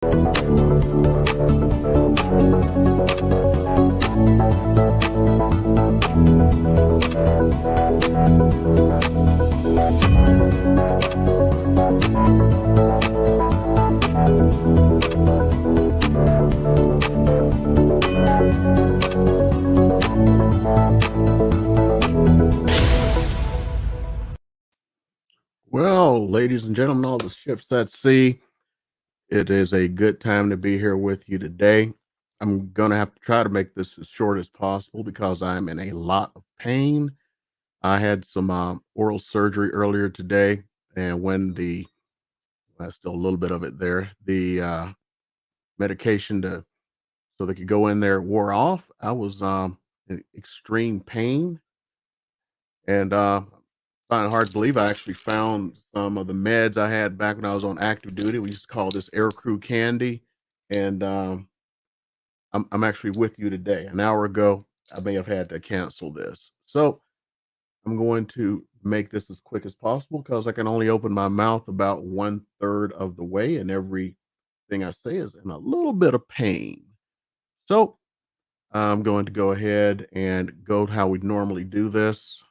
Well, ladies and gentlemen, all the ships at sea, it is a good time to be here with you today. I'm going to have to try to make this as short as possible because I'm in a lot of pain. I had some oral surgery earlier today, and when that's still a little bit of it there, the medication to so they could go in there wore off. I was in extreme pain, and find it hard to believe I actually found some of the meds I had back when I was on active duty. We used to call this air crew candy. And I'm actually with you today. An hour ago, I may have had to cancel this. So I'm going to make this as quick as possible because I can only open my mouth about 1/3 of the way, and everything I say is in a little bit of pain. So I'm going to go ahead and go how we normally do this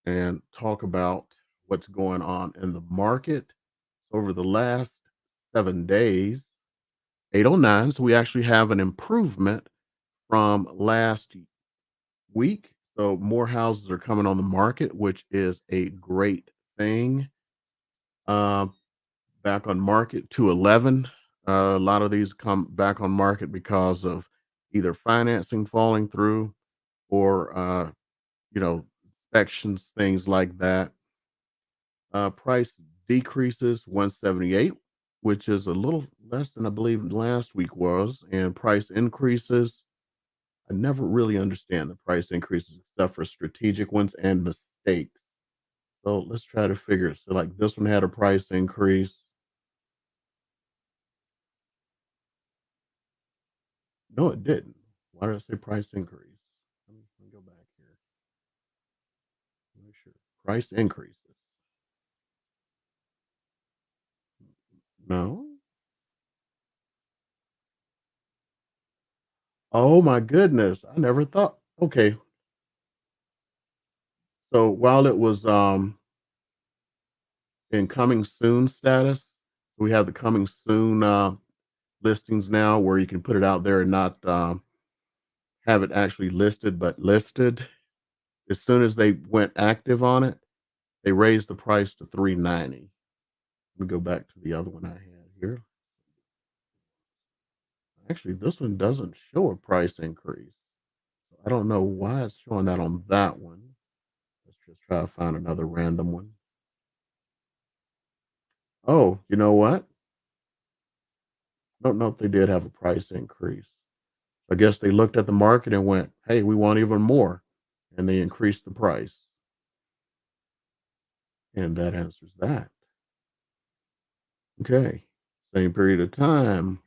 and talk about what's going on in the market over the last 7 days. 809. So we actually have an improvement from last week. So more houses are coming on the market, which is a great thing. Uh, Back on market 211. A lot of these come back on market because of either financing falling through or you know, inspections, things like that. Price decreases 178, which is a little less than I believe last week was, and price increases. I never really understand the price increases except for strategic ones and mistakes. So let's try to figure. So like this one had a price increase. No, it didn't. Why did I say price increase? Let me go back here. Make sure. Price increases. No. Oh my goodness. I never thought. Okay. So while it was in coming soon status, we have the coming soon listings now where you can put it out there and not have it actually listed, but listed. As soon as they went active on it, they raised the price to 390. Let me go back to the other one I had here. Actually, this one doesn't show a price increase. I don't know why it's showing that on that one. Let's just try to find another random one. Oh, you know what? I don't know if they did have a price increase. I guess they looked at the market and went, hey, we want even more. And they increased the price. And that answers that. Okay. Same period of time,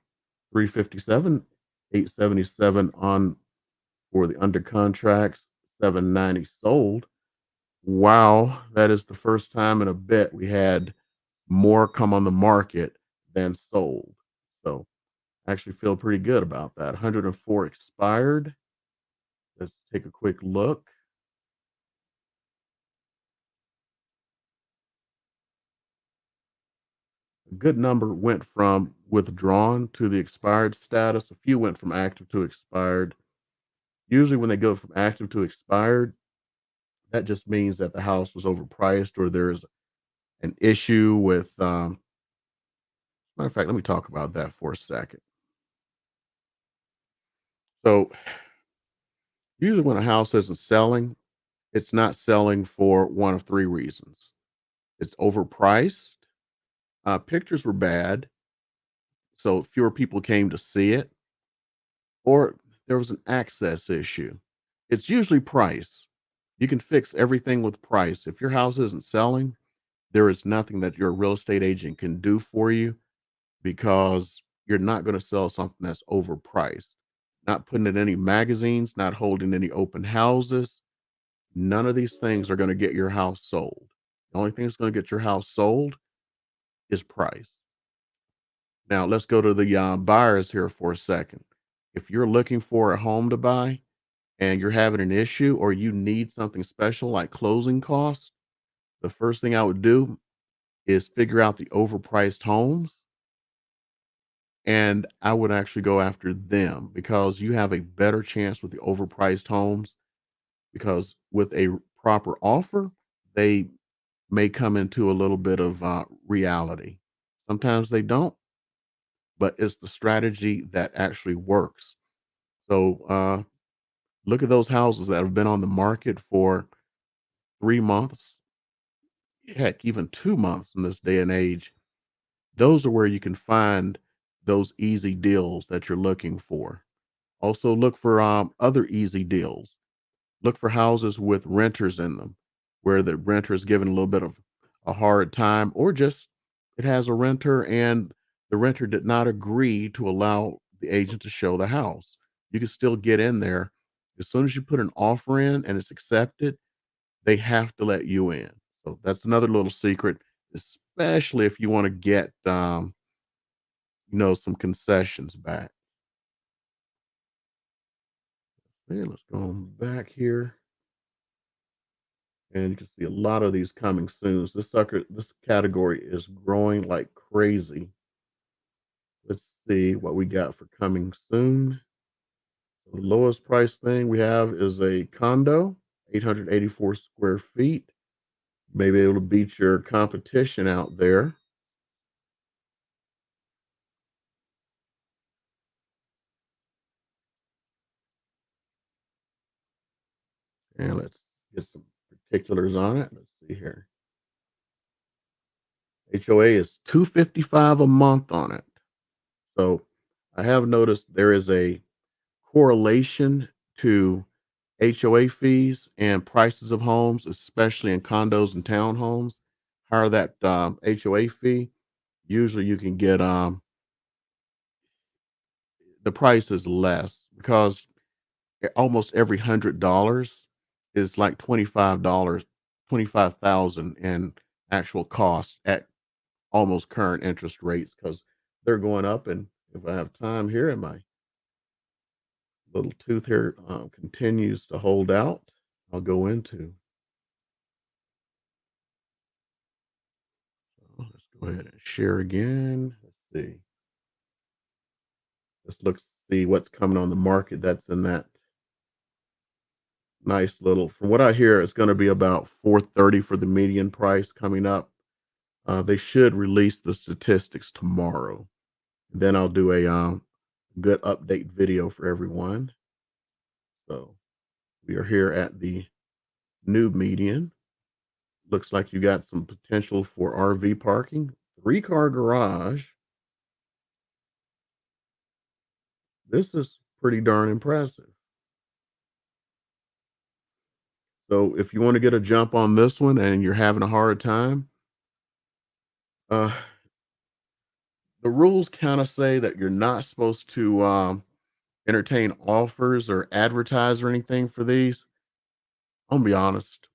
357, 877 on for the under contracts, 790 sold. Wow, that is the first time in a bit we had more come on the market than sold. So I actually feel pretty good about that. 104 expired. Let's take a quick look. A good number went from withdrawn to the expired status. A few went from active to expired. Usually, when they go from active to expired, that just means that the house was overpriced or there's an issue with. Matter of fact, let me talk about that for a second. So, usually, when a house isn't selling, it's not selling for one of three reasons: it's overpriced, pictures were bad, so fewer people came to see it, or there was an access issue. It's usually price. You can fix everything with price. If your house isn't selling, there is nothing that your real estate agent can do for you because you're not going to sell something that's overpriced. Not putting in any magazines, not holding any open houses. None of these things are going to get your house sold. The only thing that's going to get your house sold is price. Now let's go to the buyers here for a second. If you're looking for a home to buy and you're having an issue or you need something special like closing costs, the first thing I would do is figure out the overpriced homes, and I would actually go after them because you have a better chance with the overpriced homes because with a proper offer, they may come into a little bit of reality. Sometimes they don't, but it's the strategy that actually works. So look at those houses that have been on the market for 3 months, heck, even 2 months in this day and age. Those are where you can find those easy deals that you're looking for. Also, look for other easy deals. Look for houses with renters in them, where the renter is given a little bit of a hard time, or just it has a renter and the renter did not agree to allow the agent to show the house. You can still get in there. As soon as you put an offer in and it's accepted, they have to let you in. So that's another little secret, especially if you want to get some concessions back. Okay, let's go on back here. And you can see a lot of these coming soon. So this category is growing like crazy. Let's see what we got for coming soon. The lowest price thing we have is a condo, 884 square feet. Maybe able to beat your competition out there. And let's get some particulars on it. Let's see here. HOA is 255 a month on it. So I have noticed there is a correlation to HOA fees and prices of homes, especially in condos and townhomes. Higher that HOA fee, usually you can get the price is less because almost every $100 is like $25, 25,000 in actual cost at almost current interest rates because they're going up. And if I have time here and my little tooth here continues to hold out, I'll go into. Let's go ahead and share again. Let's see. Let's look see what's coming on the market that's in that nice little. From what I hear, it's going to be about 430 for the median price coming up. They should release the statistics tomorrow. Then I'll do a good update video for everyone. So we are here at the new median. Looks like you got some potential for RV parking. 3-car garage. This is pretty darn impressive. So if you want to get a jump on this one and you're having a hard time, uh, the rules kind of say that you're not supposed to entertain offers or advertise or anything for these. I'm gonna be honest.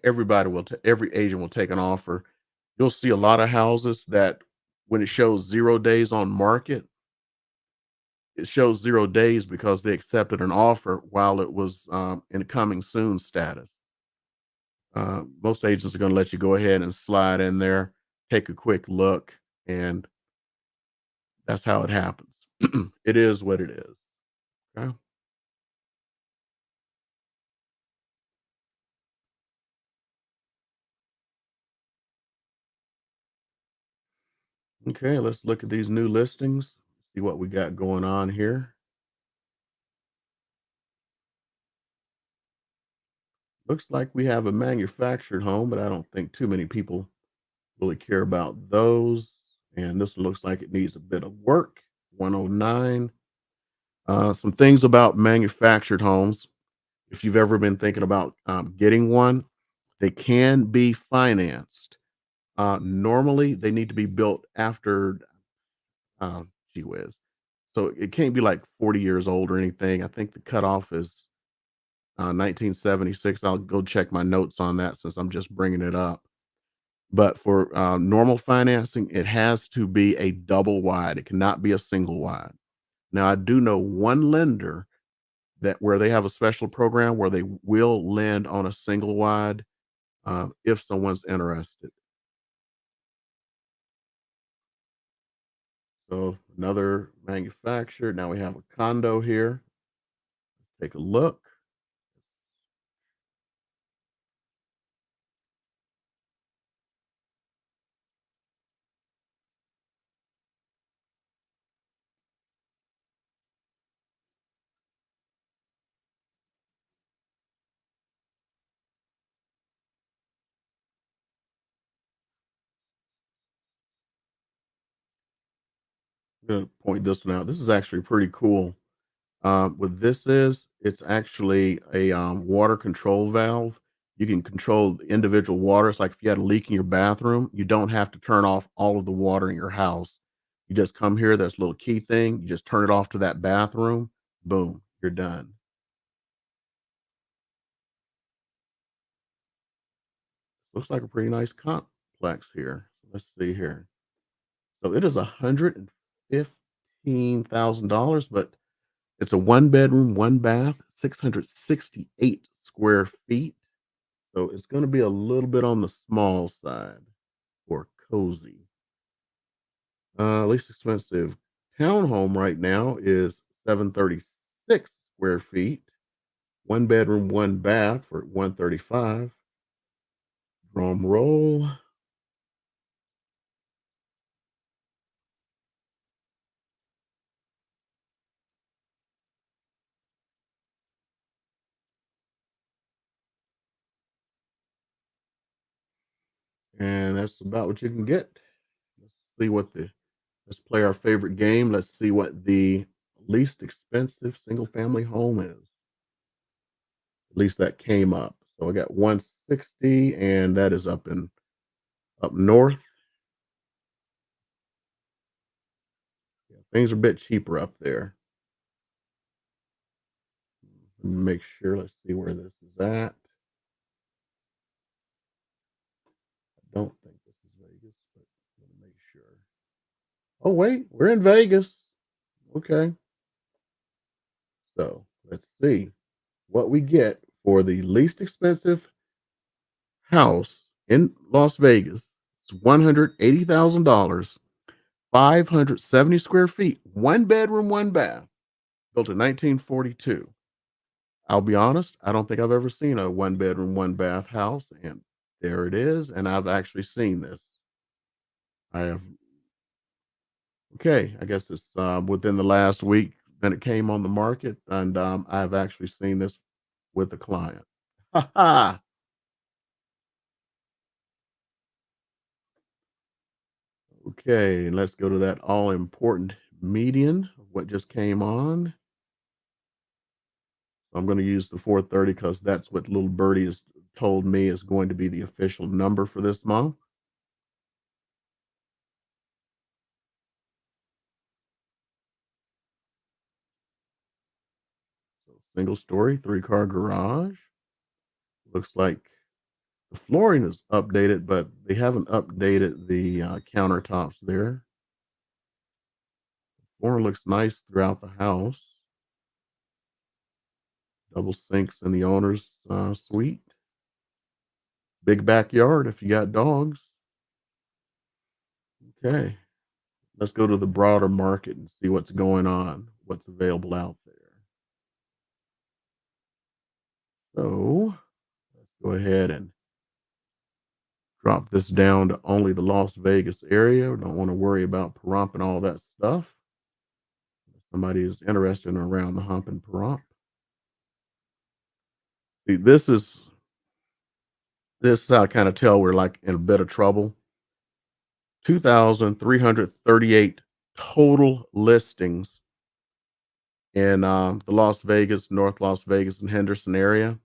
Everybody will, every agent will take an offer. You'll see a lot of houses that when it shows 0 days on market, it shows 0 days because they accepted an offer while it was in coming soon status. Most agents are going to let you go ahead and slide in there, take a quick look, and that's how it happens. It is what it is. Okay. Okay, let's look at these new listings, see what we got going on here. Looks like we have a manufactured home, but I don't think too many people really care about those. And this one looks like it needs a bit of work. 109. Some things about manufactured homes. If you've ever been thinking about getting one, they can be financed. Normally, they need to be built after, gee whiz. So it can't be like 40 years old or anything. I think the cutoff is 1976. I'll go check my notes on that since I'm just bringing it up. But for normal financing, it has to be a double wide. It cannot be a single wide. Now, I do know one lender that where they have a special program where they will lend on a single wide if someone's interested. So another manufacturer. Now we have a condo here. Take a look. I'm gonna point this one out. This is actually pretty cool. What this is, it's actually a water control valve. You can control the individual water. It's like if you had a leak in your bathroom, you don't have to turn off all of the water in your house. You just come here, there's a little key thing, you just turn it off to that bathroom, boom, you're done. Looks like a pretty nice complex here. Let's see here. So it is $115,000, but it's a one bedroom, one bath, 668 square feet. So it's going to be a little bit on the small side or cozy. Least expensive townhome right now is 736 square feet, one bedroom, one bath for 135. Drum roll. And that's about what you can get. Let's see what the let's play our favorite game. Let's see what the least expensive single family home is. At least that came up. So I got 160, and that is up north. Yeah, things are a bit cheaper up there. Let me make sure. Let's see where this is at. I don't think this is Vegas, but let me make sure. Oh wait, we're in Vegas. Okay. So let's see what we get for the least expensive house in Las Vegas. It's $180,000, 570 square feet, one bedroom, one bath, built in 1942. I'll be honest, I don't think I've ever seen a one bedroom, one bath house, and there it is. And I've actually seen this. I have, okay, I guess it's within the last week that it came on the market, and I've actually seen this with a client. Ha ha. Okay, let's go to that all important median of what just came on. I'm going to use the 430 because that's what little birdie has told me is going to be the official number for this month. So single story, three-car garage. Looks like the flooring is updated, but they haven't updated the countertops there. Flooring looks nice throughout the house. Double sinks in the owner's suite. Big backyard if you got dogs. Okay, let's go to the broader market and see what's going on, what's available out there. So let's go ahead and drop this down to only the Las Vegas area. We don't want to worry about Pahrump and all that stuff. If somebody is interested in around the hump and Pahrump. See, this I kind of tell we're like in a bit of trouble. 2,338 total listings in the Las Vegas, North Las Vegas, and Henderson area.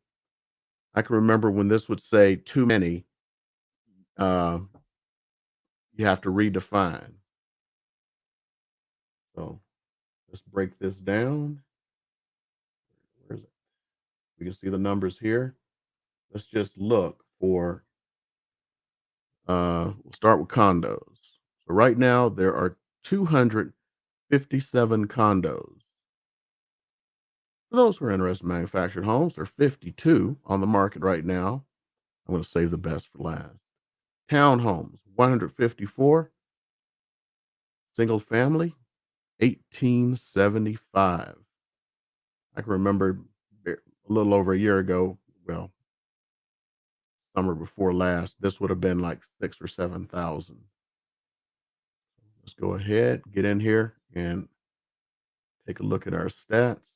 I can remember when this would say too many, uh, you have to redefine. So let's break this down. Where is it? We can see the numbers here. Let's just look for We'll start with condos. So right now there are 257 condos. For those who are interested in manufactured homes, there are 52 on the market right now. I'm going to save the best for last. Townhomes, 154. Single family, 1875. I can remember a little over a year ago, well, summer before last, this would have been like 6 or 7,000. Let's go ahead, get in here and take a look at our stats.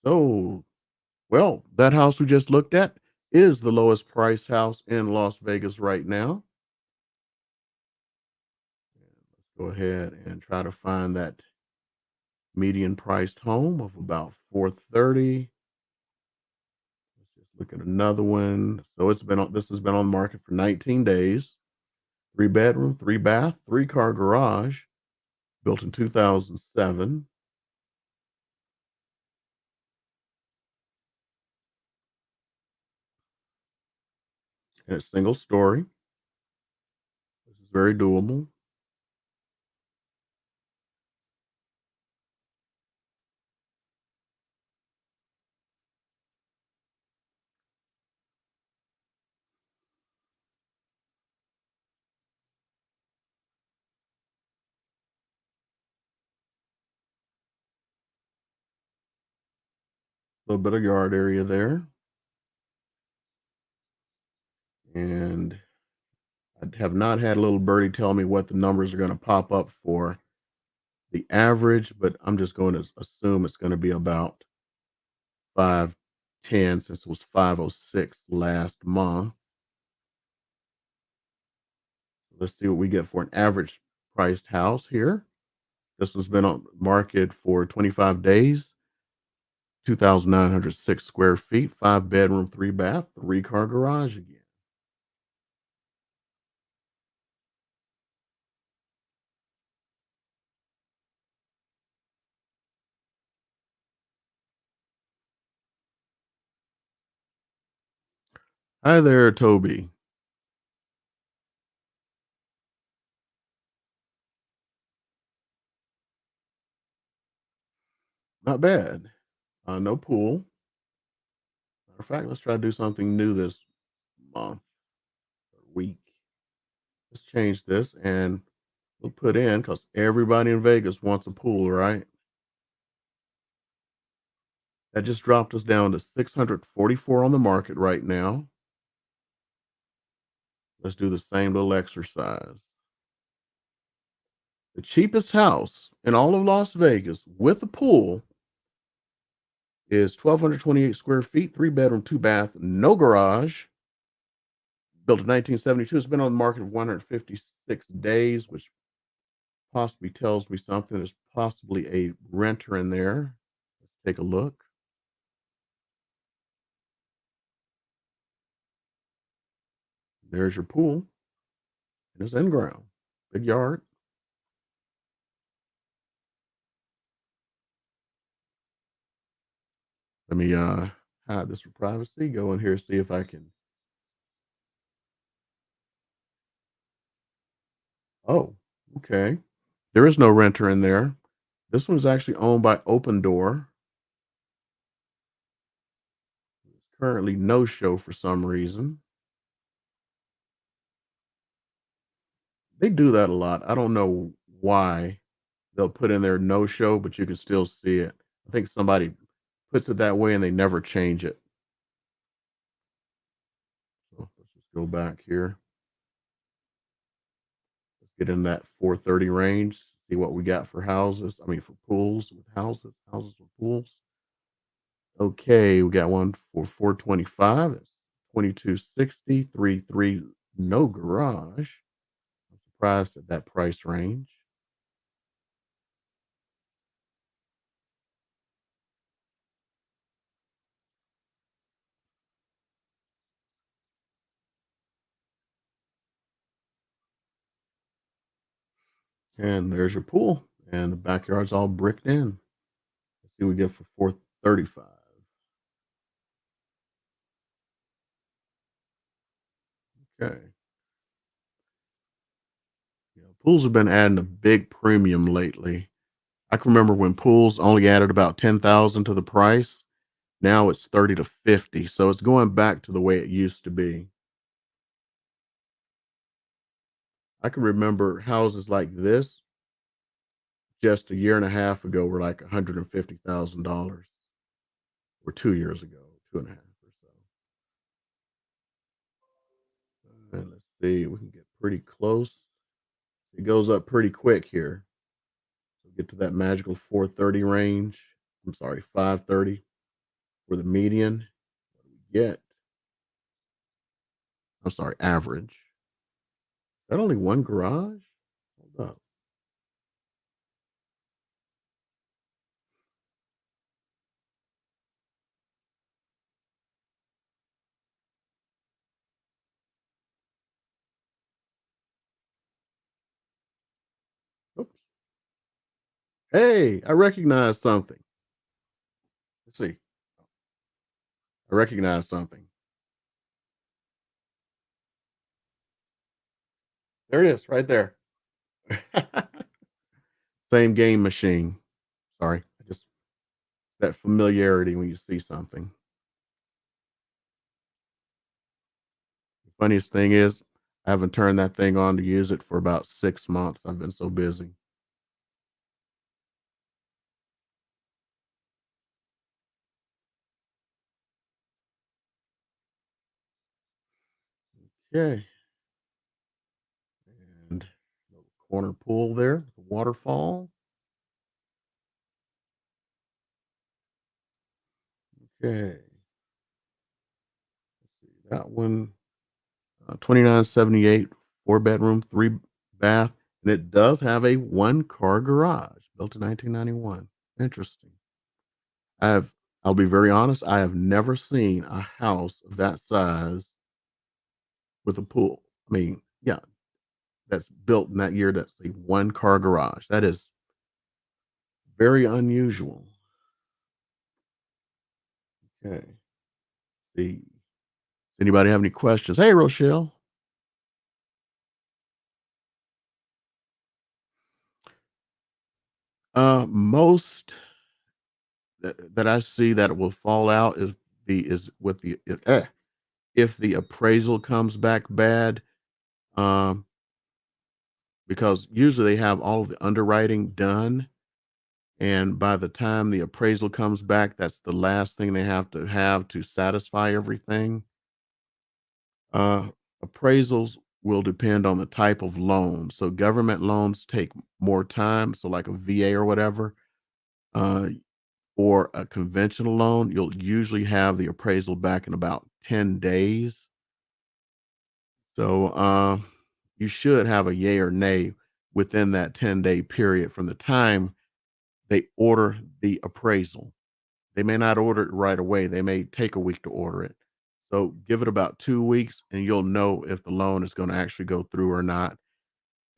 So, well, that house we just looked at is the lowest priced house in Las Vegas right now. Let's go ahead and try to find that median priced home of about 430. Let's just look at another one. So this has been on the market for 19 days. 3 bedroom, 3 bath, 3 car garage, built in 2007. And it's single story. This is very doable. A little bit of yard area there. And I have not had a little birdie tell me what the numbers are going to pop up for the average, but I'm just going to assume it's going to be about 510 since it was 506 last month. Let's see what we get for an average priced house here. This has been on market for 25 days. 2,906 square feet, 5 bedroom, 3 bath, 3 car garage again. Hi there, Toby. Not bad. No pool. Matter of fact, let's try to do something new this month or week. Let's change this and we'll put in because everybody in Vegas wants a pool, right? That just dropped us down to 644 on the market right now. Let's do the same little exercise. The cheapest house in all of Las Vegas with a pool is 1,228 square feet, 3 bedroom, 2 bath, no garage, built in 1972. It's been on the market 156 days, which possibly tells me something. There's possibly a renter in there. Let's take a look. There's your pool. And it's in ground. Big yard. Let me hide this for privacy. Go in here, see if I can. Oh, okay. There is no renter in there. This one's actually owned by Open Door. Currently no show for some reason. They do that a lot. I don't know why they'll put in there no show, but you can still see it. I think somebody puts it that way and they never change it. So let's just go back here. Let's get in that 430 range. See what we got for houses. I mean, for pools with houses with pools. Okay, we got one for 425. That's 2260, 33, no garage. I'm surprised at that price range. And there's your pool. And the backyard's all bricked in. Let's see what we get for 435. Okay. Yeah, pools have been adding a big premium lately. I can remember when pools only added about 10,000 to the price. Now it's 30 to 50. So it's going back to the way it used to be. I can remember houses like this just a year and a half ago were like $150,000, or 2 years ago, two and a half or so. And let's see, we can get pretty close. It goes up pretty quick here. So get to that magical 430 range. I'm sorry, 530 for the median. What do we get? I'm sorry, average. Is that only one garage? Hold up. Oops. Hey, I recognize something. Let's see. I recognize something. There it is, right there. Same game machine. Sorry. I just that familiarity when you see something. The funniest thing is I haven't turned that thing on to use it for about 6 months. I've been so busy. Okay. And little corner pool there, the waterfall. Okay. Let's see. That one, 2978, 4 bedroom, 3 bath. And it does have a 1 car garage built in 1991. Interesting. I've I'll be very honest, I have never seen a house of that size with a pool. I mean, yeah, that's built in that year. That's a 1 car garage. That is very unusual. Okay. See. Anybody have any questions? Hey, Rochelle. Most that I see that will fall out is with if the appraisal comes back bad, um, because usually they have all of the underwriting done, and by the time the appraisal comes back, that's the last thing they have to satisfy everything. Uh, Appraisals will depend on the type of loan. So government loans take more time. So like a VA or whatever, uh, or a conventional loan, you'll usually have the appraisal back in about 10 days. So you should have a yay or nay within that 10-day period from the time they order the appraisal. They may not order it right away. They may take a week to order it. So give it about 2 weeks and you'll know if the loan is going to actually go through or not.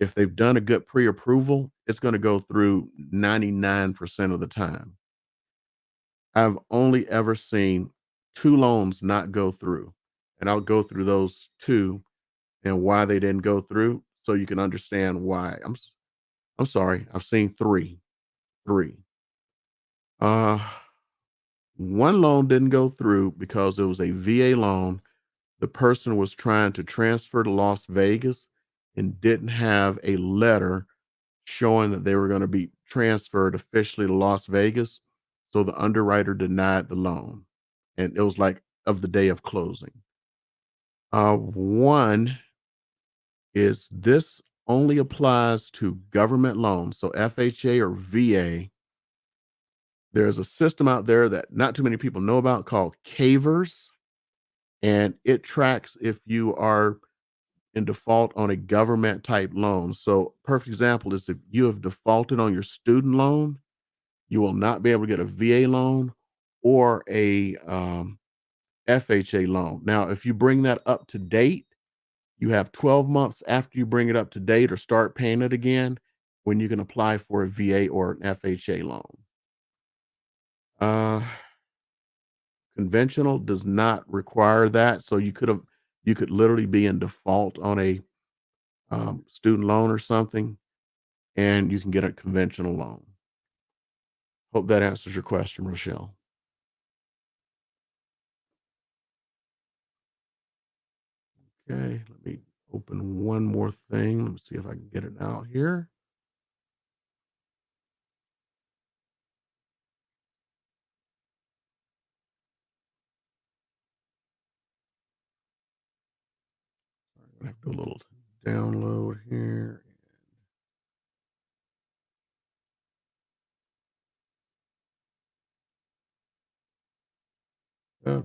If they've done a good pre approval, it's going to go through 99% of the time. I've only ever seen two loans not go through. And I'll go through those two and why they didn't go through so you can understand why. I'm sorry. I've seen three. Three. Uh One loan didn't go through because it was a VA loan. The person was trying to transfer to Las Vegas and didn't have a letter showing that they were going to be transferred officially to Las Vegas. So the underwriter denied the loan. And it was like of the day of closing. One is this only applies to government loans. So FHA or VA, there's a system out there that not too many people know about called Cavers, and it tracks if you are in default on a government type loan. So, perfect example is if you have defaulted on your student loan, you will not be able to get a VA loan or a FHA loan. Now, if you bring that up to date, you have 12 months after you bring it up to date or start paying it again when you can apply for a VA or an FHA loan. Uh, Conventional does not require that. So You could literally be in default on a student loan or something, and you can get a conventional loan. Hope that answers your question, Rochelle. Okay, let me open one more thing. Let me see if I can get it out here. I have to do a little download here.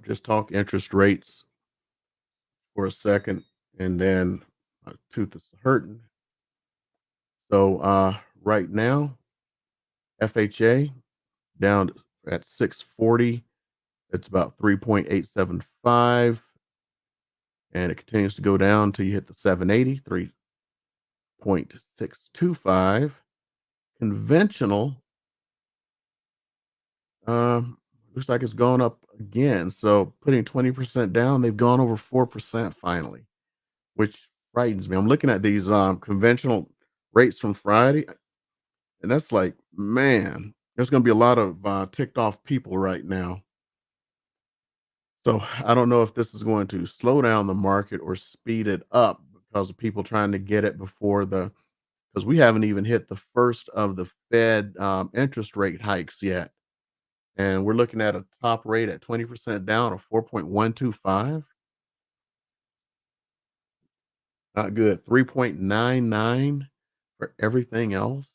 Just talk interest rates for a second, and then my tooth is hurting. So right now, FHA down at 640. It's about 3.875, and it continues to go down until you hit the 780, 3.625. Conventional, um, looks like it's gone up again. So putting 20% down, they've gone over 4% finally, which frightens me. I'm looking at these conventional rates from Friday, and that's like, man, there's going to be a lot of ticked off people right now. So I don't know if this is going to slow down the market or speed it up because of people trying to get it before the because we haven't even hit the first of the Fed interest rate hikes yet. And we're looking at a top rate at 20% down of 4.125. Not good. 3.99 for everything else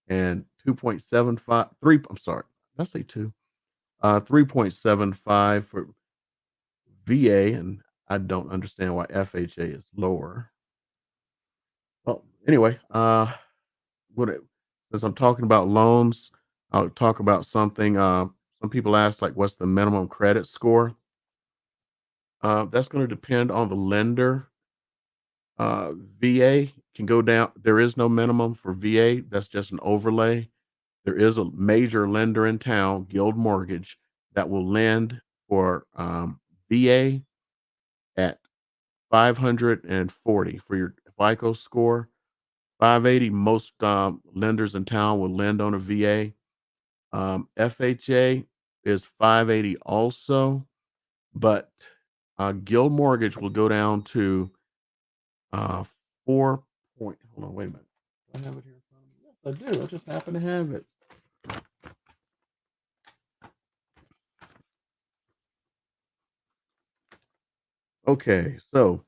and 2.75, I'm sorry, did I say two? 3.75 for VA, and I don't understand why FHA is lower. Well, anyway, what it, since I'm talking about loans, I'll talk about something. Some people ask, like, what's the minimum credit score? That's going to depend on the lender. VA can go down. There is no minimum for VA. That's just an overlay. There is a major lender in town, Guild Mortgage, that will lend for VA at 540 for your FICO score. 580, most lenders in town will lend on a VA. FHA is 580 also, but Guild Mortgage will go down to 4 point. Hold on, wait a minute. Do I have it here in front of me? Yes, I do. I just happen to have it. Okay, so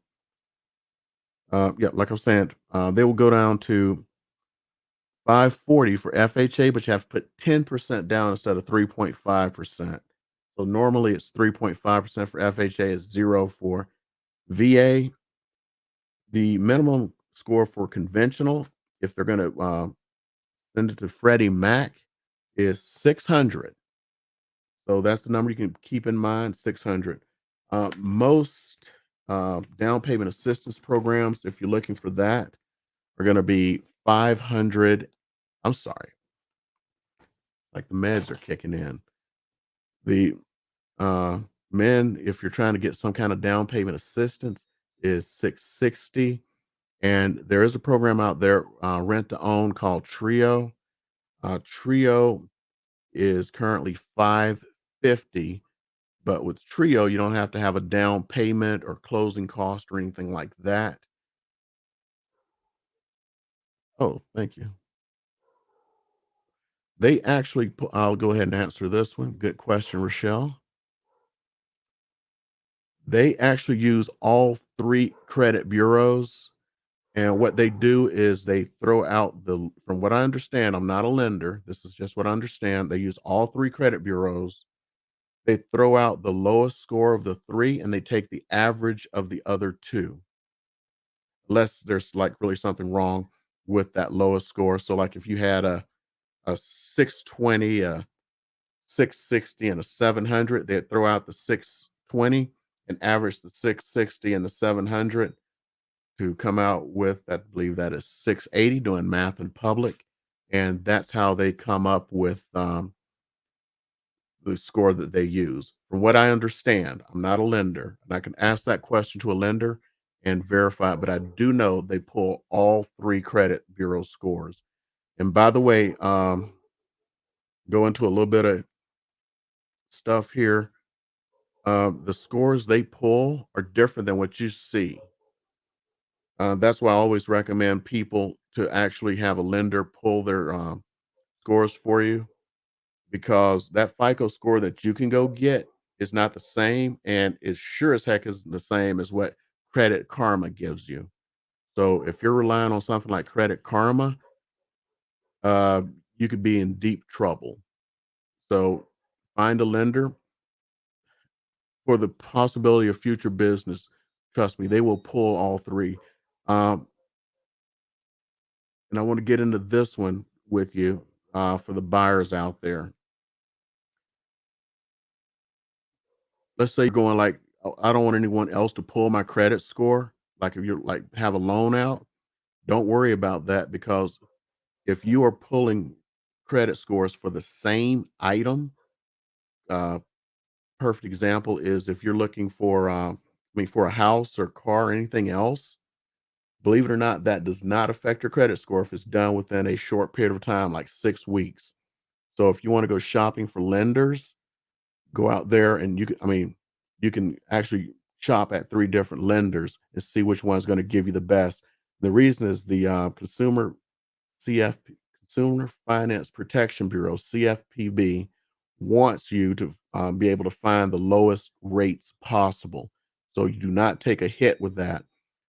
yeah, like I'm saying, they will go down to 540 for FHA, but you have to put 10% down instead of 3.5%. So normally it's 3.5% for FHA, is zero for VA. The minimum score for conventional, if they're going to send it to Freddie Mac, is 600. So that's the number you can keep in mind, 600. Most down payment assistance programs, if you're looking for that, are going to be 500. I'm sorry, like the meds are kicking in. The uh, men, if you're trying to get some kind of down payment assistance, is 660. And there is a program out there, rent to own, called Trio. Trio is currently 550, but with Trio, you don't have to have a down payment or closing cost or anything like that. Oh, thank you. They actually, I'll go ahead and answer this one. Good question, Rochelle. They actually use all three credit bureaus. And what they do is they throw out from what I understand, I'm not a lender. This is just what I understand. They use all three credit bureaus. They throw out the lowest score of the three and they take the average of the other two, unless there's like really something wrong with that lowest score. So, like if you had a 620, a 660, and a 700, they'd throw out the 620 and average the 660 and the 700 to come out with, I believe that is 680, doing math in public. And that's how they come up with the score that they use. From what I understand, I'm not a lender, and I can ask that question to a lender and verify it, but I do know they pull all 3 credit bureau scores. And by the way, go into a little bit of stuff here. The scores they pull are different than what you see. That's why I always recommend people to actually have a lender pull their scores for you, because that FICO score that you can go get is not the same, and it sure as heck is the same as what Credit Karma gives you. So if you're relying on something like Credit Karma, uh, you could be in deep trouble. So find a lender for the possibility of future business. Trust me, they will pull all 3. Um, and I want to get into this one with you for the buyers out there. Let's say you're going like, "Oh, I don't want anyone else to pull my credit score." Like if you're like have a loan out, don't worry about that, because if you are pulling credit scores for the same item, uh, perfect example is if you're looking for, for a house or car or anything else. Believe it or not, that does not affect your credit score if it's done within a short period of time, like 6 weeks. So if you wanna go shopping for lenders, go out there and you can actually shop at 3 different lenders and see which one's gonna give you the best. The reason is the, Consumer Finance Protection Bureau, CFPB, wants you to, be able to find the lowest rates possible. So you do not take a hit with that.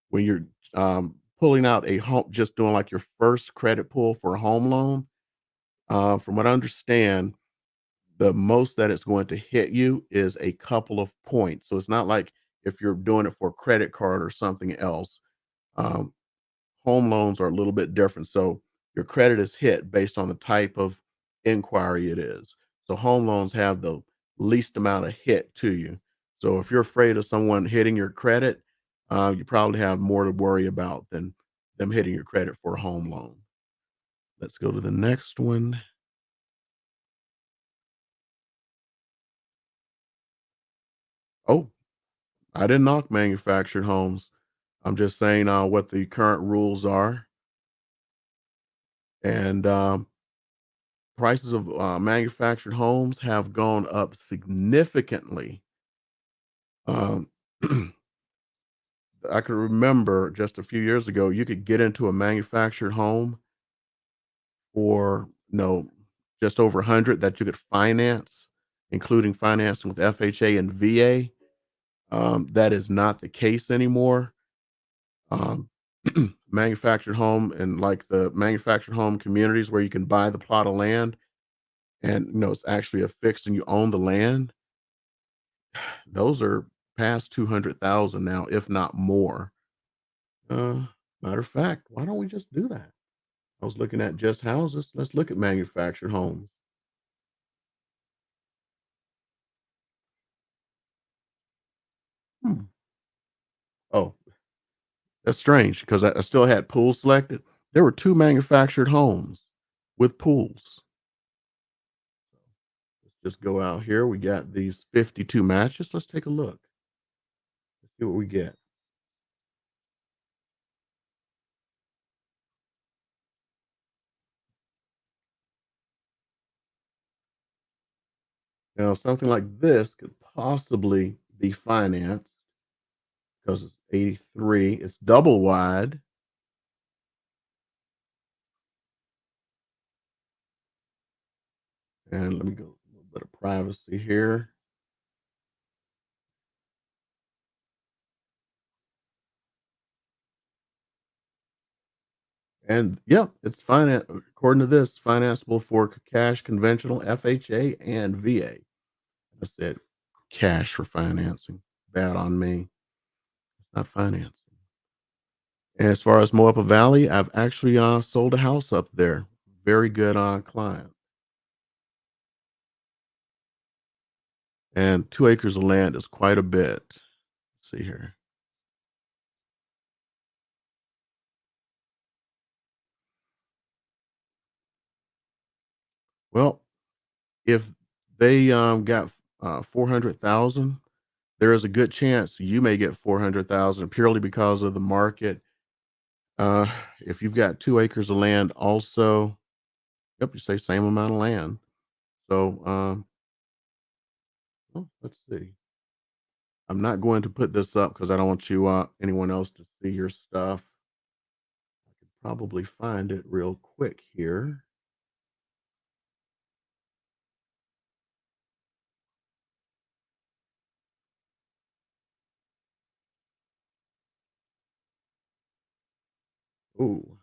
When you're, pulling out a home, just doing like your first credit pull for a home loan, from what I understand, the most that it's going to hit you is a couple of points. So it's not like if you're doing it for a credit card or something else. Um, Home loans are a little bit different. So your credit is hit based on the type of inquiry it is. So home loans have the least amount of hit to you. So if you're afraid of someone hitting your credit, you probably have more to worry about than them hitting your credit for a home loan. Let's go to the next one. Oh, I didn't knock manufactured homes. I'm just saying what the current rules are. And prices of manufactured homes have gone up significantly. Um, I can remember just a few years ago, you could get into a manufactured home for just over 100 that you could finance, including financing with FHA and VA. That is not the case anymore. Um, manufactured home and like the manufactured home communities where you can buy the plot of land and it's actually affixed and you own the land. Those are past 200,000 now, if not more. Uh, Matter of fact, why don't we just do that? I was looking at just houses. Let's look at manufactured homes. Hmm. Oh, that's strange because I still had pools selected. There were 2 manufactured homes with pools. Let's just go out here. We got these 52 matches. Let's take a look. Let's see what we get. Now, something like this could possibly be financed because it's 83. It's double wide. And let me go a little bit of privacy here. And yeah, it's finance according to this, financeable for cash, conventional, FHA, and VA. I said cash for financing. Bad on me. It's not financing. And as far as Moapa Valley, I've actually sold a house up there. Very good client. And 2 acres of land is quite a bit. Let's see here. Well, if they got 400,000, there is a good chance you may get 400,000 purely because of the market. Uh, if you've got 2 acres of land also, yep, you say same amount of land. So, well, let's see. I'm not going to put this up because I don't want anyone else to see your stuff. I could probably find it real quick here. Ooh,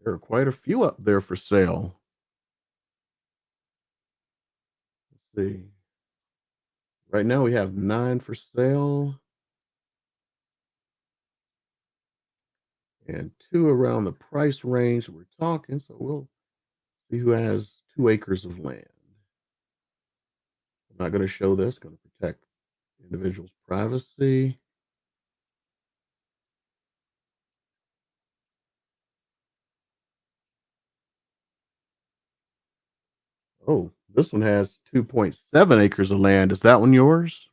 there are quite a few up there for sale. Let's see. Right now we have 9 for sale and 2 around the price range we're talking, so we'll see who has 2 acres of land. I'm not gonna show this, gonna protect individuals' privacy. Oh, this one has 2.7 acres of land. Is that one yours?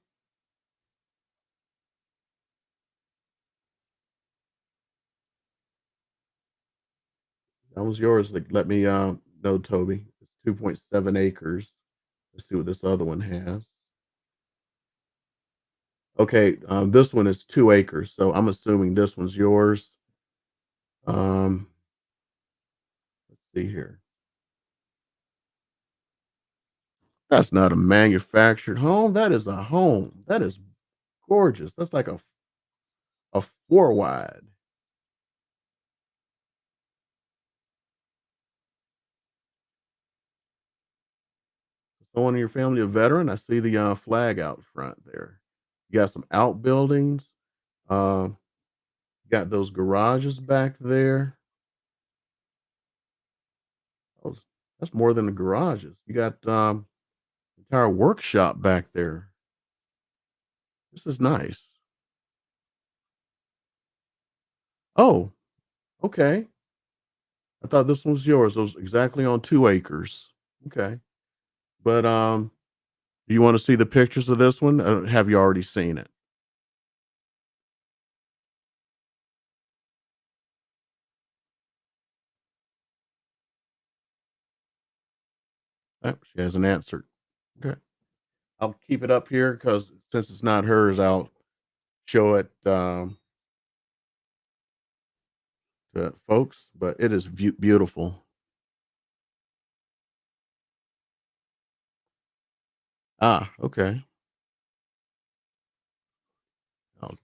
That was yours. Like, let me know, Toby. It's 2.7 acres. Let's see what this other one has. Okay, this one is 2 acres, so I'm assuming this one's yours. Um, let's see here. That's not a manufactured home. That is a home. That is gorgeous. That's like a four wide. Someone in your family a veteran? I see the flag out front there. You got some outbuildings. Um, got those garages back there. Oh, that's more than the garages. You got entire workshop back there. This is nice. Oh, okay. I thought this one was yours. It was exactly on 2 acres. Okay. But do you want to see the pictures of this one? Have you already seen it? She hasn't answered. Okay. I'll keep it up here because since it's not hers, I'll show it to folks. But it is beautiful. Ah, okay. I'll,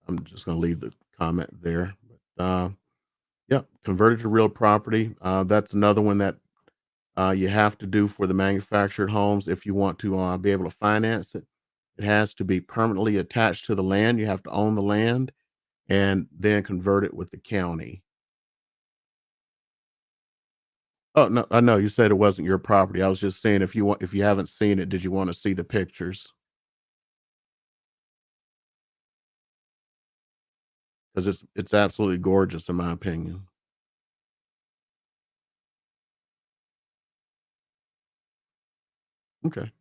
I'm just going to leave the comment there. But yeah, converted to real property. That's another one that you have to do for the manufactured homes if you want to be able to finance it. It has to be permanently attached to the land. You have to own the land and then convert it with the county. Oh no, I know you said it wasn't your property. I was just saying if you haven't seen it, did you want to see the pictures? Because it's absolutely gorgeous in my opinion. Okay.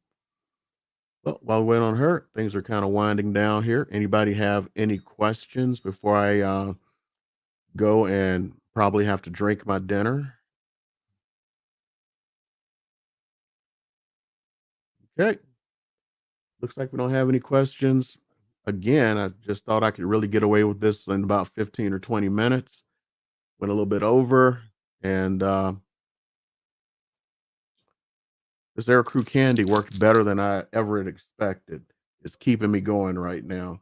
Well, while we wait on her, things are kind of winding down here. Anybody have any questions before I go and probably have to drink my dinner? Okay. Looks like we don't have any questions. Again, I just thought I could really get away with this in about 15 or 20 minutes. Went a little bit over. And this Air Crew candy worked better than I ever had expected. It's keeping me going right now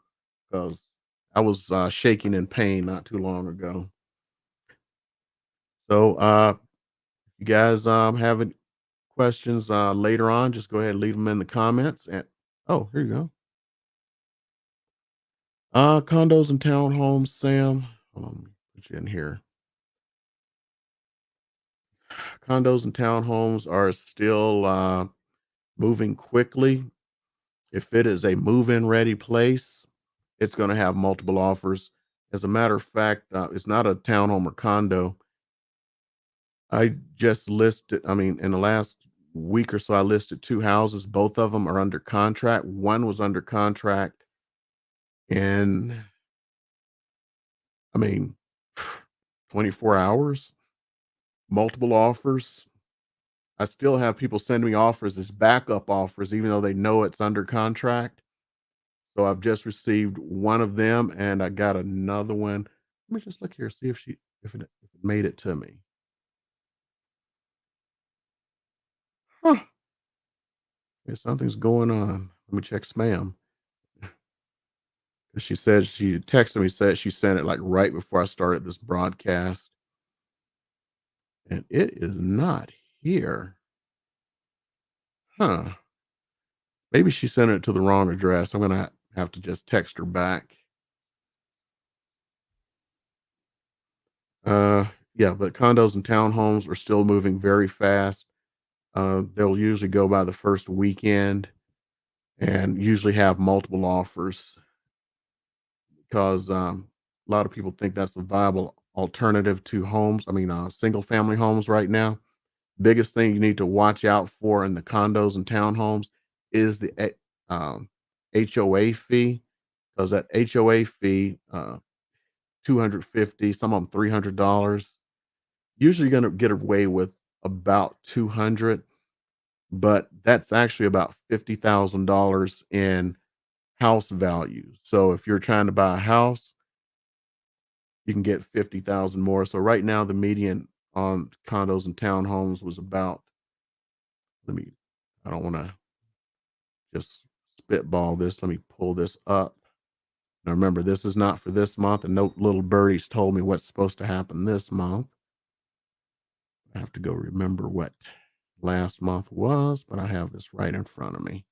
because I was shaking in pain not too long ago. So, you guys have any questions later on, just go ahead and leave them in the comments. And oh, here you go. Condos and townhomes, Sam. Hold on, let me put you in here. Condos and townhomes are still moving quickly. If it is a move-in ready place, it's going to have multiple offers. As a matter of fact, it's not a townhome or condo. I just listed, I mean, in the last week or so, I listed 2 houses. Both of them are under contract. One was under contract in, I mean, 24 hours, multiple offers. I still have people sending me offers as backup offers, even though they know it's under contract. So I've just received one of them, and I got another one. Let me just look here, see if it made it to me. Huh. Yeah, something's going on. Let me check spam. She said she texted me, said she sent it like right before I started this broadcast, and it is not here. Huh. Maybe she sent it to the wrong address. I'm gonna have to just text her back. Uh, yeah, but condos and townhomes are still moving very fast. They'll usually go by the first weekend and usually have multiple offers because a lot of people think that's a viable alternative to homes. I mean, single family homes right now. Biggest thing you need to watch out for in the condos and townhomes is the HOA fee, because that HOA fee, 250, some of them $300. Usually going to get away with about 200, but that's actually about $50,000 in house value. So if you're trying to buy a house, you can get 50,000 more. So right now the median on condos and townhomes was about, let me, I don't want to just spitball this. Let me pull this up. Now remember, this is not for this month, and no little birdies told me what's supposed to happen this month. I have to go remember what last month was, but I have this right in front of me.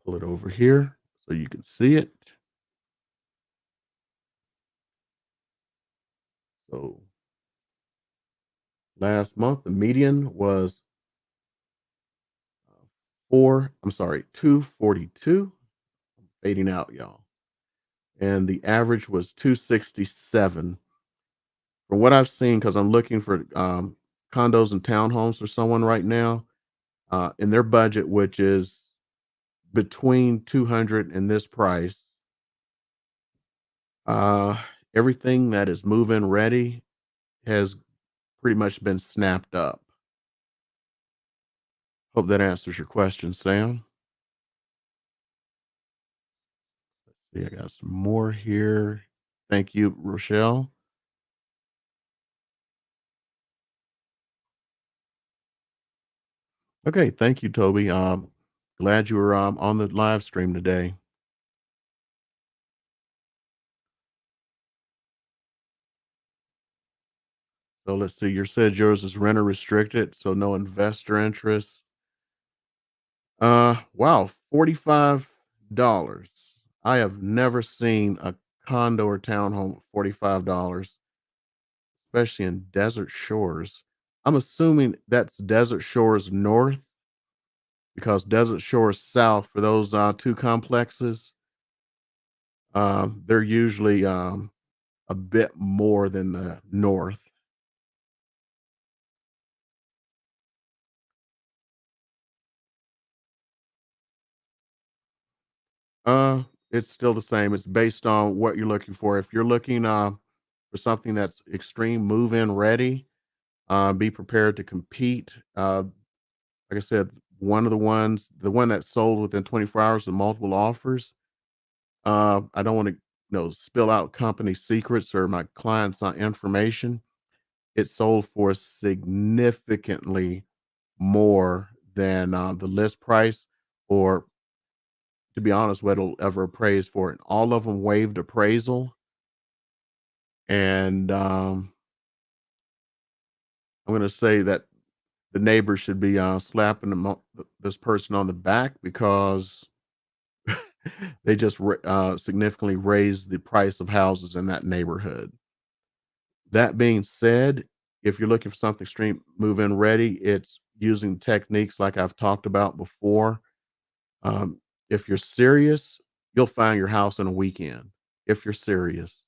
Pull it over here so you can see it. So last month, the median was 242. Fading out, y'all. And the average was 267. From what I've seen, because I'm looking for condos and townhomes for someone right now, in their budget, which is between 200 and this price, uh, everything that is move-in ready has pretty much been snapped up. Hope that answers your question, Sam. See, I got some more here. Thank you, Rochelle. Okay, thank you, Toby. Glad you were on the live stream today. So let's see. You said yours is renter restricted, so no investor interest. Wow, $45. I have never seen a condo or townhome at $45, especially in Desert Shores. I'm assuming that's Desert Shores North because Desert Shores South, for those two complexes, they're usually a bit more than the North. Uh, it's still the same. It's based on what you're looking for. If you're looking for something that's extreme move-in ready, be prepared to compete. Like I said, the one that sold within 24 hours with multiple offers. I don't want to, spill out company secrets or my clients' information. It sold for significantly more than the list price, or to be honest, what it'll ever appraise for. And all of them waived appraisal. And I'm going to say that the neighbors should be slapping this person on the back because they just significantly raised the price of houses in that neighborhood. That being said, if you're looking for something extreme move in ready, it's using techniques like I've talked about before. Um, if you're serious, you'll find your house in a weekend. If you're serious,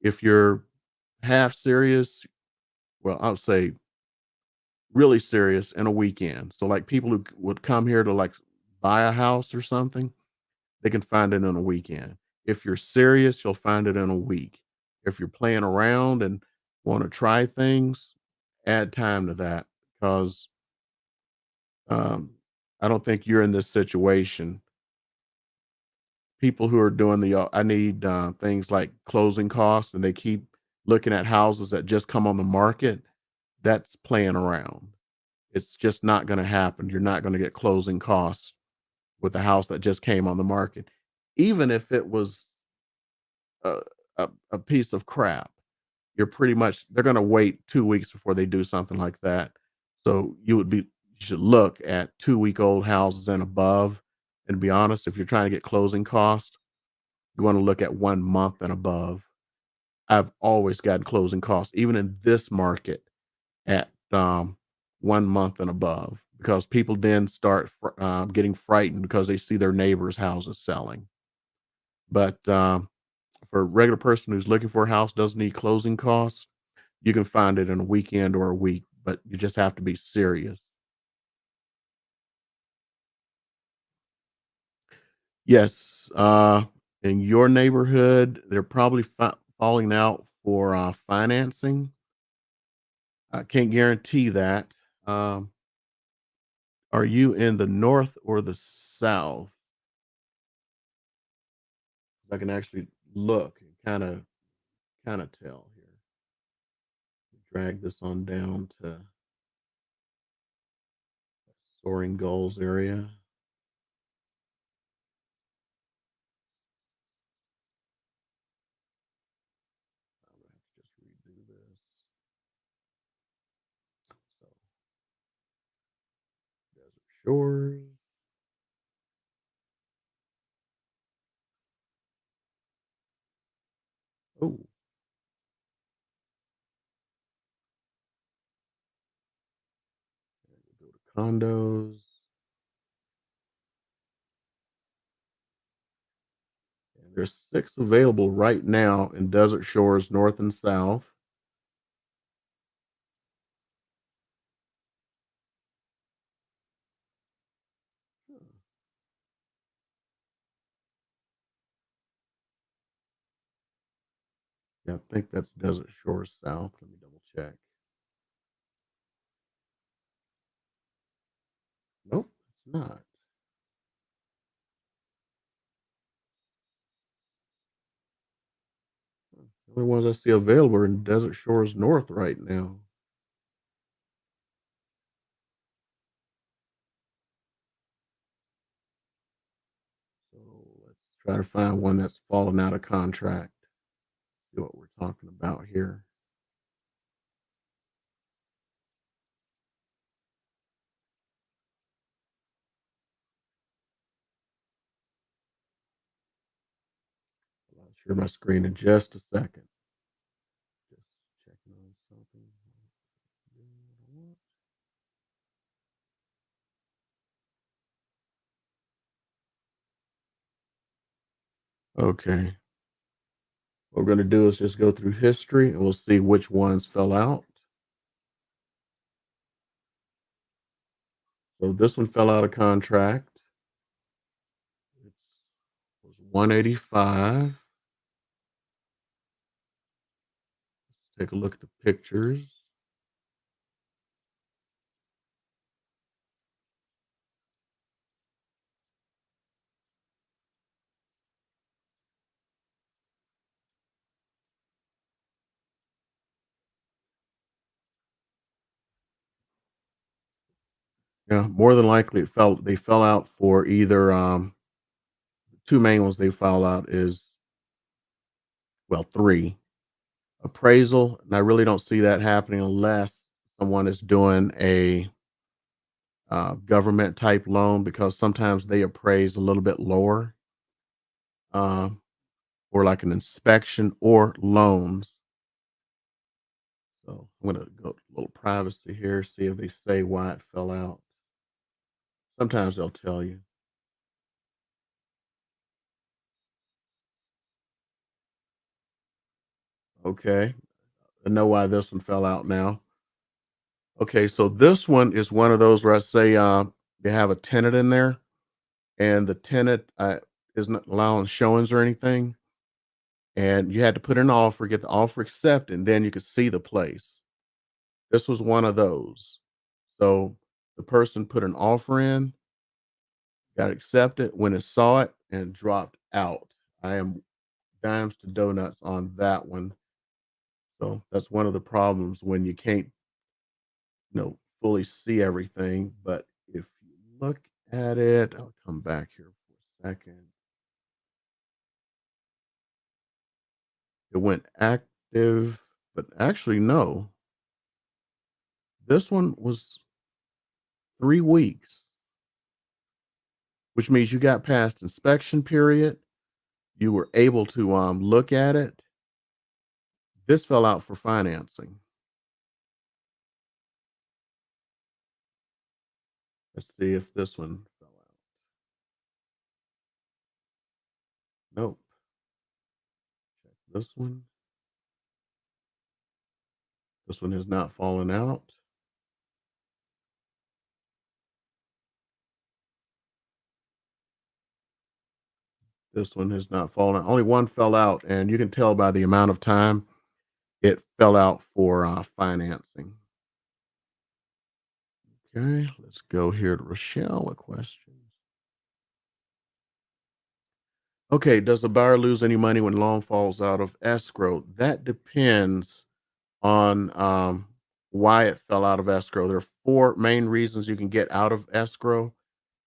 if you're half serious, well, I would say really serious in a weekend. So like people who would come here to like buy a house or something, they can find it in a weekend. If you're serious, you'll find it in a week. If you're playing around and want to try things, add time to that because um, I don't think you're in this situation. People who are doing I need things like closing costs and they keep looking at houses that just come on the market. That's playing around. It's just not going to happen. You're not going to get closing costs with a house that just came on the market, even if it was a, a piece of crap. You're pretty much they're going to wait 2 weeks before they do something like that. So you should look at 2 week old houses and above. And to be honest, if you're trying to get closing costs, you want to look at 1 month and above. I've always gotten closing costs, even in this market, at 1 month and above, because people then start getting frightened because they see their neighbors' houses selling. But for a regular person who's looking for a house, doesn't need closing costs, you can find it in a weekend or a week, but you just have to be serious. Yes, in your neighborhood, they're probably falling out for financing. I can't guarantee that. Um, are you in the north or the south? I can actually look and kind of tell here. Drag this on down to Soaring Gulls area. I'm gonna have to just redo this. So Desert Shores. Oh, we'll go to condos. And there's 6 available right now in Desert Shores, north and south. Yeah, I think that's Desert Shores South. Let me double check. Nope, it's not. The only ones I see available are in Desert Shores North right now. So let's try to find one that's fallen out of contract. See what we're talking about here. I'll share my screen in just a second. Just checking on something. Okay. What we're going to do is just go through history and we'll see which ones fell out. So this one fell out of contract. It was 185. Let's take a look at the pictures. Yeah, more than likely they fell out for either two main ones they fell out is well, three. Appraisal, and I really don't see that happening unless someone is doing a government type loan because sometimes they appraise a little bit lower, uh, or like an inspection or loans. So I'm gonna go a little privacy here, see if they say why it fell out. Sometimes they'll tell you. Okay, I know why this one fell out now. Okay, so this one is one of those where I say they have a tenant in there, and the tenant is not allowing showings or anything, and you had to put in an offer, get the offer accepted, and then you could see the place. This was one of those. So the person put an offer in, got accepted, when it saw it, and dropped out. I am dimes to donuts on that one. So that's one of the problems when you can't, fully see everything. But if you look at it, I'll come back here for a second. It went active, but actually, no. This one was 3 weeks, which means you got past inspection period. You were able to look at it. This fell out for financing. Let's see if this one fell out. Nope. Check this one. This one has not fallen out. This one has not fallen out. Only one fell out, and you can tell by the amount of time it fell out for financing. Okay, let's go here to Rochelle. A question. Okay, does the buyer lose any money when loan falls out of escrow? That depends on why it fell out of escrow. There are four main reasons you can get out of escrow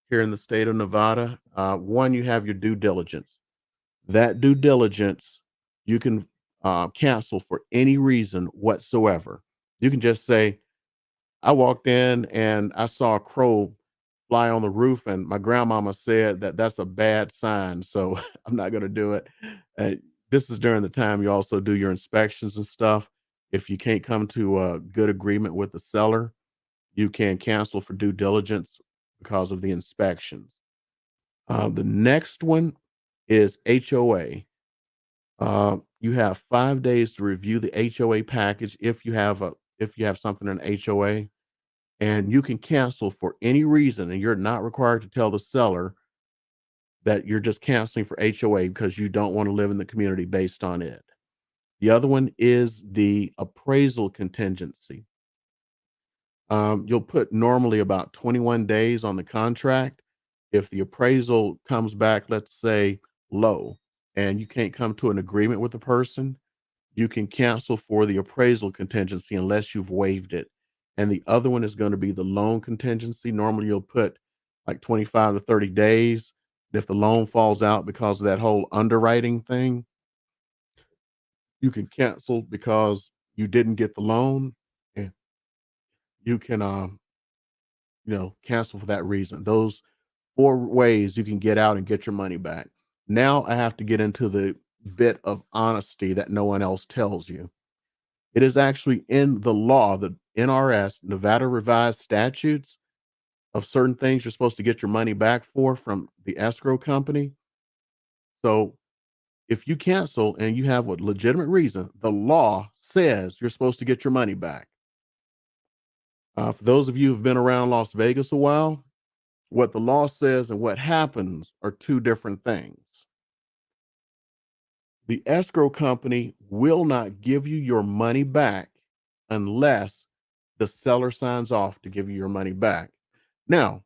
here in the state of Nevada. One, you have your due diligence. That due diligence you can cancel for any reason whatsoever. You can just say, I walked in and I saw a crow fly on the roof, and my grandmama said that that's a bad sign, so I'm not going to do it. Uh, this is during the time you also do your inspections and stuff. If you can't come to a good agreement with the seller, you can cancel for due diligence because of the inspections. The next one is HOA. You have 5 days to review the HOA package if you have something in HOA, and you can cancel for any reason, and you're not required to tell the seller that you're just canceling for HOA because you don't want to live in the community based on it. The other one is the appraisal contingency. You'll put normally about 21 days on the contract. If the appraisal comes back, let's say low, and you can't come to an agreement with the person, you can cancel for the appraisal contingency unless you've waived it. And the other one is going to be the loan contingency. Normally, you'll put like 25 to 30 days. If the loan falls out because of that whole underwriting thing, you can cancel because you didn't get the loan, and you can, cancel for that reason. Those four ways you can get out and get your money back. Now I have to get into the bit of honesty that no one else tells you. It is actually in the law, the NRS, Nevada Revised Statutes, of certain things you're supposed to get your money back for from the escrow company. So if you cancel and you have a legitimate reason, the law says you're supposed to get your money back. For those of you who've been around Las Vegas a while, what the law says and what happens are two different things. The escrow company will not give you your money back unless the seller signs off to give you your money back. Now,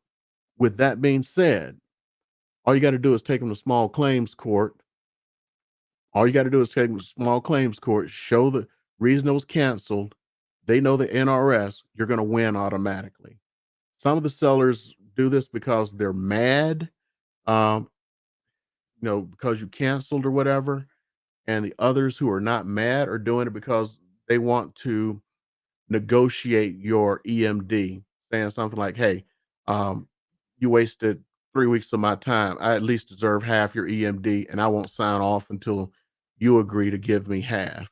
with that being said, all you got to do is take them to small claims court. All you got to do is take them to small claims court, show the reason it was canceled. They know the NRS, you're going to win automatically. Some of the sellers do this because they're mad, um, because you canceled or whatever. And the others who are not mad are doing it because they want to negotiate your EMD, saying something like, "Hey, um, you wasted 3 weeks of my time. I at least deserve half your EMD, and I won't sign off until you agree to give me half."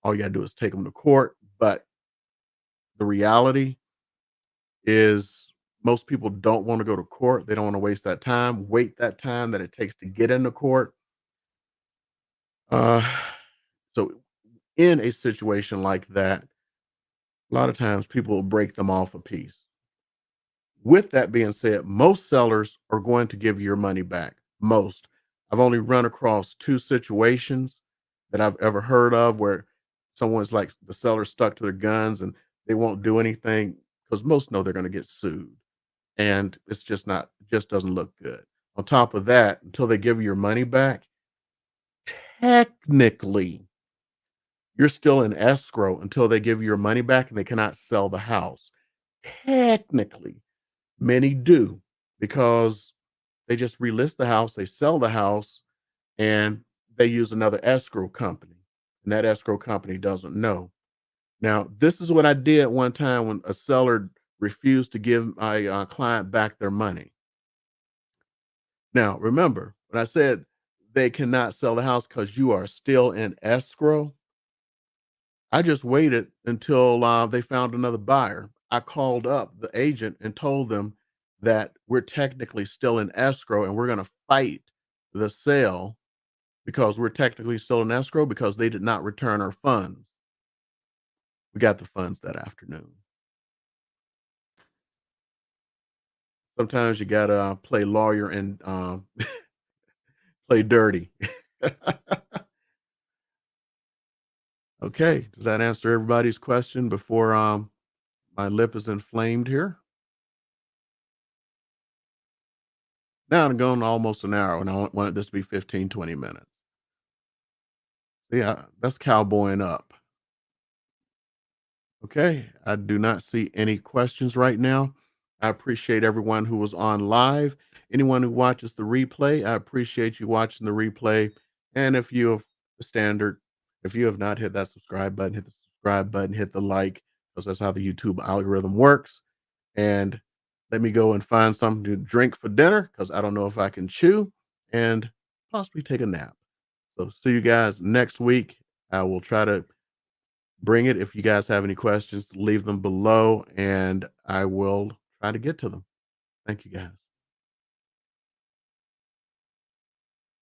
All you gotta do is take them to court. But the reality is most people don't want to go to court. They don't want to waste that time, wait that time that it takes to get into court. Uh, so in a situation like that, A lot of times people will break them off a piece. With that being said, most sellers are going to give you your money back. Most. I've only run across two situations that I've ever heard of where someone's like the seller stuck to their guns and they won't do anything because most know they're going to get sued. And it's just not, it just doesn't look good. On top of that, until they give you your money back, technically, you're still in escrow until they give you your money back and they cannot sell the house. Technically, many do because they just relist the house, they sell the house, and they use another escrow company, and that escrow company doesn't know. Now, this is what I did one time when a seller refused to give my client back their money. Now, remember, when I said they cannot sell the house because you are still in escrow, I just waited until they found another buyer. I called up the agent and told them that we're technically still in escrow and we're going to fight the sale because we're technically still in escrow because they did not return our funds. We got the funds that afternoon. Sometimes you got to play lawyer and play dirty. Okay. Does that answer everybody's question before my lip is inflamed here? Now I'm going almost an hour and I wanted this to be 15, 20 minutes. Yeah, that's cowboying up. Okay. I do not see any questions right now. I appreciate everyone who was on live. Anyone who watches the replay, I appreciate you watching the replay. And if you have the standard, if you have not hit that subscribe button, hit the subscribe button, hit the like, because that's how the YouTube algorithm works. And let me go and find something to drink for dinner because I don't know if I can chew and possibly take a nap. So see you guys next week. I will try to bring it. If you guys have any questions, leave them below and I will try to get to them. Thank you guys.